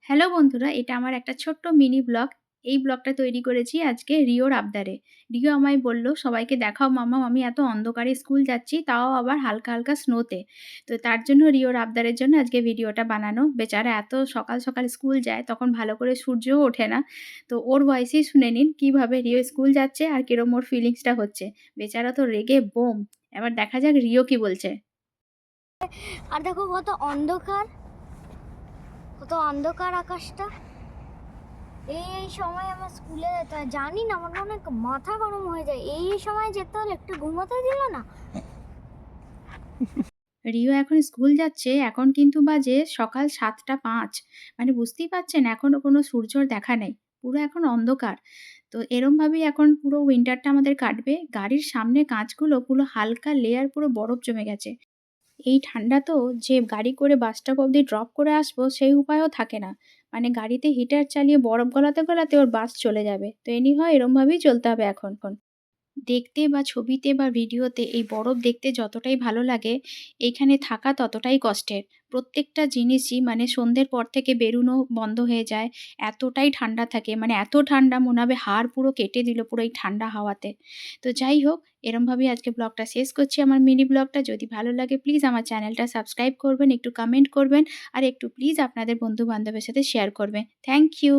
Hello বন্ধুরা, এটা আমার একটা ছোট্ট মিনি ব্লগ। এই ব্লগটা তৈরি করেছি আজকে রিওর আবদারে। রিও আমায় বলল, "সবাইকে দেখাও মাম্মাম আমি এত অন্ধকারে স্কুল যাচ্ছি, তাও আবার হালকা, হালকা স্নোতে।" তো তার জন্য রিওর আবদারের জন্য আজকে ভিডিওটা বানানো। বেচারা এত সকাল, সকাল স্কুল যায়, তখন ভালো করে সূর্যও ওঠে না। তো ওর ভয়েসেই শুনে নিন কিভাবে রিও স্কুল যাচ্ছে আর কিরম ওর ফিলিংসটা হচ্ছে। বেচারা তো রেগে বোম। এবার দেখা যাক রিও কি বলছে। আর দেখো কত অন্ধকার, কত অন্ধকার আকাশটা। এই সময় আমার স্কুলে যেতে হয়, জানি না, আমার অনেক মাথা গরম হয়ে যায়। এই সময় যেতে হলে একটু ঘুমাতে দিল না। রিও এখন স্কুল যাচ্ছে, এখন কিন্তু বাজে সকাল ৭টা ৫। মানে বুঝতেই পারছেন এখনও কোনো সূর্যর দেখা নেই। পুরো এখন অন্ধকার। তো এরমভাবেই এখন পুরো উইন্টারটা আমাদের কাটবে। গাড়ির সামনে কাঁচগুলো পুরো হালকা লেয়ার পুরো বরফ জমে গেছে। এই ঠান্ডা তো যে গাড়ি করে বাস স্টপ অব্দি ড্রপ করে আসবো সেই উপায়ও থাকে না। মানে গাড়িতে হিটার চালিয়ে বরফ গলাতে, গলাতে ওর বাস চলে যাবে। তো এনিহাউ এরমভাবেই চলতে হবে এখন। দেখতে বা ছবিতে বা ভিডিওতে এই বরফ দেখতে যতটাই ভালো লাগে, এইখানে থাকা ততটাই কষ্টের। প্রত্যেকটা জিনিসই মানে সন্ধ্যের পর থেকে বেরুনো বন্ধ হয়ে যায়। এতটাই ঠান্ডা থাকে, মানে এত ঠান্ডা মনে হবে হাড় পুরো কেটে দিল পুরো এই ঠান্ডা হাওয়াতে। তো যাই হোক, এরমভাবেই আজকে ব্লগটা শেষ করছি আমার মিনি ব্লগটা। যদি ভালো লাগে প্লিজ আমার চ্যানেলটা সাবস্ক্রাইব করবেন, একটু কমেন্ট করবেন আর একটু প্লিজ আপনাদের বন্ধু-বান্ধবের সাথে শেয়ার করবেন। Thank you.